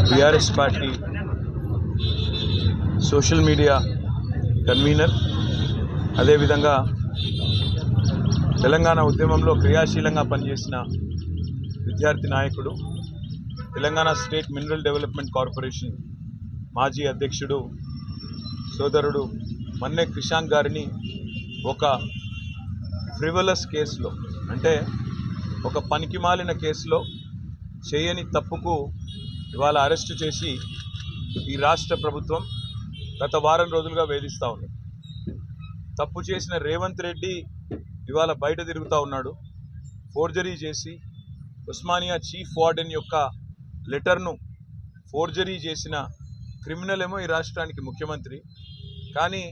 TRS party social media convener, అదేవిధంగా తెలంగాణ ఉద్యమంలో క్రియాశీలంగా పనిచేసిన విద్యార్థి నాయకుడు, Telangana state mineral development corporation మాజీ అధ్యక్షుడు సోదరుడు మన్నె క్రిషాంక్ గారిని ఒక ఫ్రివలస్ కేసులో, అంటే ఒక పనికిమాలిన కేసులో చేయని తప్పుకు ఇవాళ అరెస్టు చేసి ఈ రాష్ట్ర ప్రభుత్వం గత వారం రోజులుగా వేధిస్తూ ఉంది. తప్పు చేసిన రేవంత్ రెడ్డి ఇవాళ బయట తిరుగుతూ ఉన్నాడు. ఫోర్జరీ చేసి ఉస్మానియా చీఫ్ వార్డెన్ యొక్క లెటర్ను ఫోర్జరీ చేసిన క్రిమినల్ ఏమో ఈ రాష్ట్రానికి ముఖ్యమంత్రి, కానీ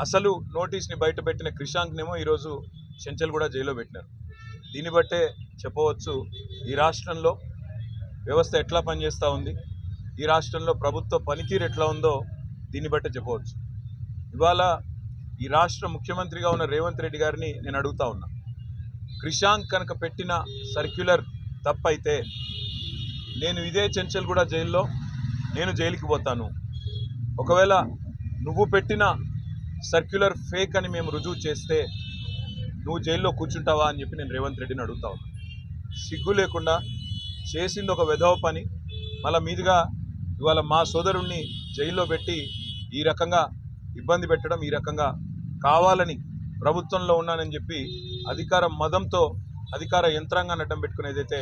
అసలు నోటీస్ని బయటపెట్టిన క్రిషాంక్నేమో ఈరోజు చెంచల్గూడ జైల్లో పెట్టినారు. దీన్ని బట్టే చెప్పవచ్చు ఈ రాష్ట్రంలో వ్యవస్థ ఎట్లా పనిచేస్తూ ఉంది, ఈ రాష్ట్రంలో ప్రభుత్వ పనితీరు ఎట్లా ఉందో దీన్ని బట్టే చెప్పవచ్చు. ఇవాళ ఈ రాష్ట్ర ముఖ్యమంత్రిగా ఉన్న రేవంత్ రెడ్డి గారిని నేను అడుగుతా ఉన్నా, క్రిషాంక్ కనుక పెట్టిన సర్క్యులర్ తప్పైతే నేను ఇదే చెంచల్గూడ జైల్లో నేను జైలుకి పోతాను. ఒకవేళ నువ్వు పెట్టిన సర్క్యులర్ ఫేక్ అని మేము రుజువు చేస్తే నువ్వు జైల్లో కూర్చుంటావా అని చెప్పి నేను రేవంత్ రెడ్డిని అడుగుతా ఉన్నా. సిగ్గు లేకుండా చేసింది ఒక వెధవ పని, మళ్ళా మీదుగా ఇవాళ మా సోదరుణ్ణి జైల్లో పెట్టి ఈ రకంగా ఇబ్బంది పెట్టడం, ఈ రకంగా కావాలని ప్రభుత్వంలో ఉన్నానని చెప్పి అధికార మదంతో అధికార యంత్రాంగాన్ని అడ్డం పెట్టుకునేదైతే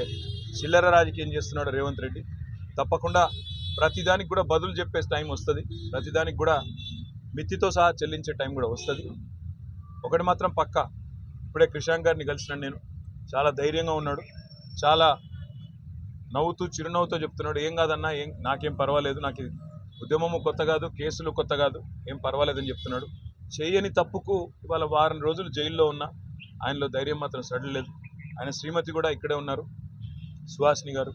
చిల్లర రాజకీయం చేస్తున్నాడు రేవంత్ రెడ్డి. తప్పకుండా ప్రతిదానికి కూడా బదులు చెప్పే టైం వస్తుంది, ప్రతిదానికి కూడా మిత్తితో సహా చెల్లించే టైం కూడా వస్తుంది. ఒకటి మాత్రం పక్కా, ఇప్పుడే క్రిషాంక్ గారిని కలిసినాను నేను. చాలా ధైర్యంగా ఉన్నాడు, చాలా నవ్వుతూ చిరునవ్వుతో చెప్తున్నాడు, ఏం కాదన్నా, నాకేం పర్వాలేదు, నాకు ఉద్యమము కొత్త కాదు, కేసులు కొత్త కాదు, ఏం పర్వాలేదని చెప్తున్నాడు. చేయని తప్పుకు ఇవాళ వారం రోజులు జైల్లో ఉన్నా ఆయనలో ధైర్యం మాత్రం సడలేదు. ఆయన శ్రీమతి కూడా ఇక్కడే ఉన్నారు, సుహాసిని గారు,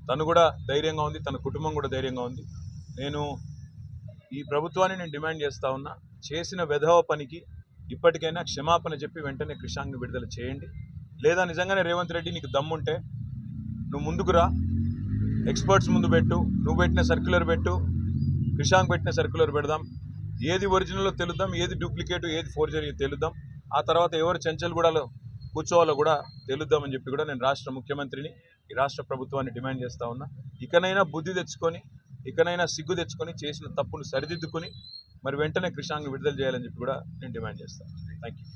తను కూడా ధైర్యంగా ఉంది, తన కుటుంబం కూడా ధైర్యంగా ఉంది. నేను ఈ ప్రభుత్వాన్ని నేను డిమాండ్ చేస్తూ ఉన్నా, చేసిన వెధవ పనికి ఇప్పటికైనా క్షమాపణ చెప్పి వెంటనే క్రిషాంక్ని విడుదల చేయండి. లేదా నిజంగానే రేవంత్ రెడ్డి నీకు దమ్ముంటే నువ్వు ముందుకు రా, ఎక్స్పర్ట్స్ ముందు పెట్టు, నువ్వు పెట్టిన సర్క్యులర్ పెట్టు, క్రిషాంక్ పెట్టిన సర్క్యులర్ పెడదాం, ఏది ఒరిజినల్లో తెలుద్దాం, ఏది డూప్లికేట్, ఏది ఫోర్జరీ తెలుద్దాం. ఆ తర్వాత ఎవరు చెంచల్గూడలో కూర్చోవాలో కూడా తెలుద్దామని చెప్పి కూడా నేను రాష్ట్ర ముఖ్యమంత్రిని, ఈ రాష్ట్ర ప్రభుత్వాన్ని డిమాండ్ చేస్తూ ఉన్నా. ఇకనైనా బుద్ధి తెచ్చుకొని, ఇకనైనా సిగ్గు తెచ్చుకొని, చేసిన తప్పును సరిదిద్దుకొని మరి వెంటనే క్రిషాంక్ని విడుదల చేయాలని చెప్పి కూడా నేను డిమాండ్ చేస్తాను. Thank you.